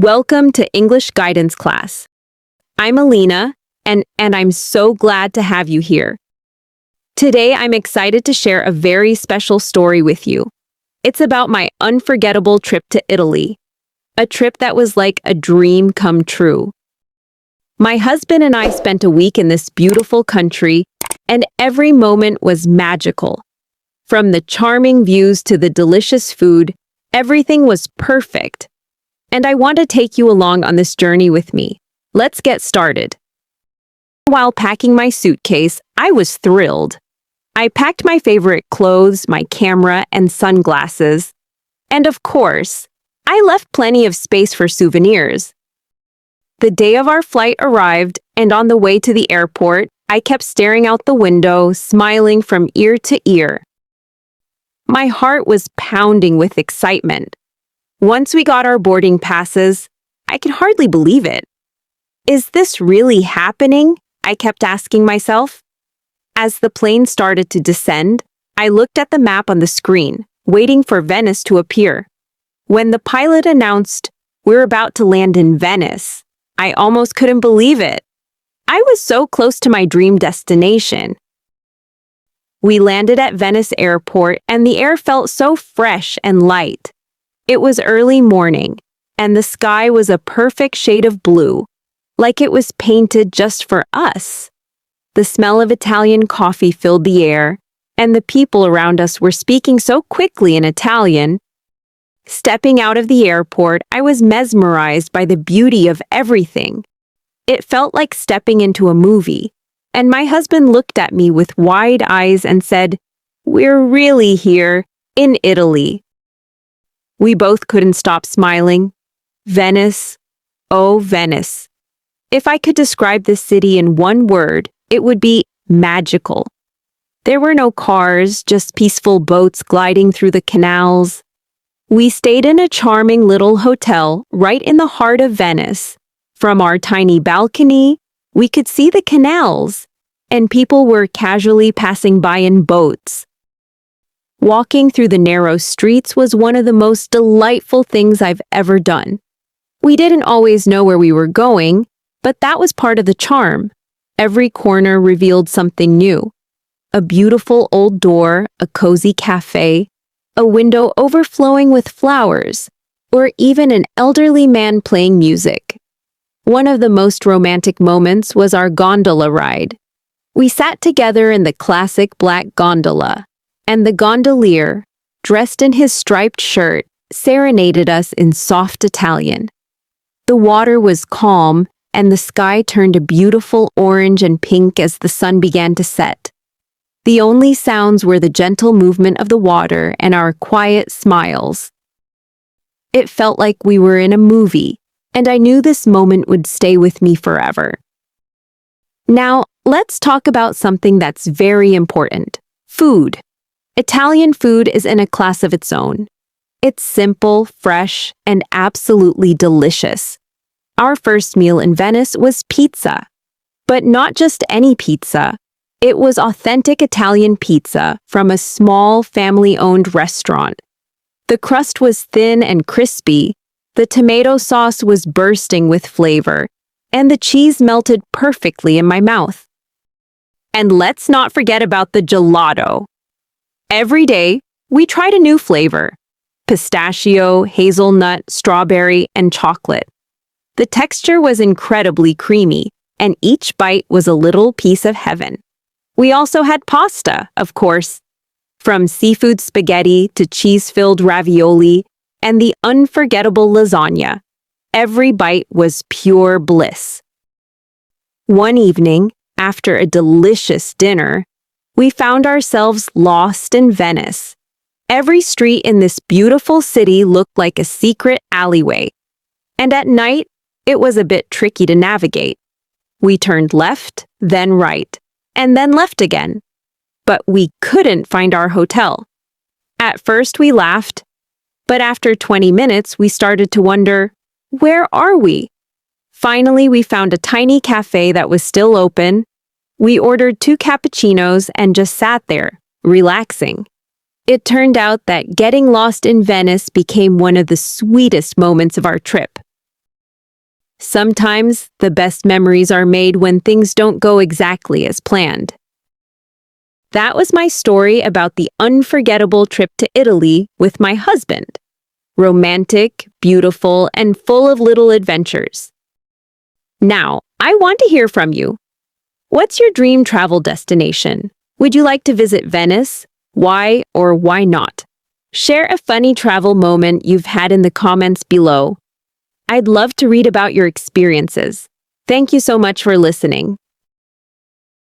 Welcome to English Guidance Class. I'm Alina, and I'm so glad to have you here. Today, I'm excited to share a very special story with you. It's about my unforgettable trip to Italy, a trip that was like a dream come true. My husband and I spent a week in this beautiful country, and every moment was magical. From the charming views to the delicious food, everything was perfect. And I want to take you along on this journey with me. Let's get started. While packing my suitcase, I was thrilled. I packed my favorite clothes, my camera, and sunglasses. And of course, I left plenty of space for souvenirs. The day of our flight arrived, and on the way to the airport, I kept staring out the window, smiling from ear to ear. My heart was pounding with excitement. Once we got our boarding passes, I could hardly believe it. Is this really happening? I kept asking myself. As the plane started to descend, I looked at the map on the screen, waiting for Venice to appear. When the pilot announced, "We're about to land in Venice," I almost couldn't believe it. I was so close to my dream destination. We landed at Venice Airport, and the air felt so fresh and light. It was early morning, and the sky was a perfect shade of blue, like it was painted just for us. The smell of Italian coffee filled the air, and the people around us were speaking so quickly in Italian. Stepping out of the airport, I was mesmerized by the beauty of everything. It felt like stepping into a movie, and my husband looked at me with wide eyes and said, "We're really here, in Italy." We both couldn't stop smiling. Venice, oh Venice. If I could describe this city in one word, it would be magical. There were no cars, just peaceful boats gliding through the canals. We stayed in a charming little hotel right in the heart of Venice. From our tiny balcony, we could see the canals, and people were casually passing by in boats. Walking through the narrow streets was one of the most delightful things I've ever done. We didn't always know where we were going, but that was part of the charm. Every corner revealed something new. A beautiful old door, a cozy cafe, a window overflowing with flowers, or even an elderly man playing music. One of the most romantic moments was our gondola ride. We sat together in the classic black gondola, and the gondolier, dressed in his striped shirt, serenaded us in soft Italian. The water was calm, and the sky turned a beautiful orange and pink as the sun began to set. The only sounds were the gentle movement of the water and our quiet smiles. It felt like we were in a movie, and I knew this moment would stay with me forever. Now, let's talk about something that's very important: food. Italian food is in a class of its own. It's simple, fresh, and absolutely delicious. Our first meal in Venice was pizza. But not just any pizza. It was authentic Italian pizza from a small family-owned restaurant. The crust was thin and crispy, the tomato sauce was bursting with flavor, and the cheese melted perfectly in my mouth. And let's not forget about the gelato. Every day, we tried a new flavor: pistachio, hazelnut, strawberry, and chocolate. The texture was incredibly creamy, and each bite was a little piece of heaven. We also had pasta, of course, from seafood spaghetti to cheese-filled ravioli and the unforgettable lasagna. Every bite was pure bliss. One evening, after a delicious dinner, we found ourselves lost in Venice. Every street in this beautiful city looked like a secret alleyway, and at night, it was a bit tricky to navigate. We turned left, then right, and then left again. But we couldn't find our hotel. At first we laughed, but after 20 minutes we started to wonder, where are we? Finally, we found a tiny cafe that was still open. We ordered 2 cappuccinos and just sat there, relaxing. It turned out that getting lost in Venice became one of the sweetest moments of our trip. Sometimes the best memories are made when things don't go exactly as planned. That was my story about the unforgettable trip to Italy with my husband. Romantic, beautiful, and full of little adventures. Now, I want to hear from you. What's your dream travel destination? Would you like to visit Venice? Why or why not? Share a funny travel moment you've had in the comments below. I'd love to read about your experiences. Thank you so much for listening.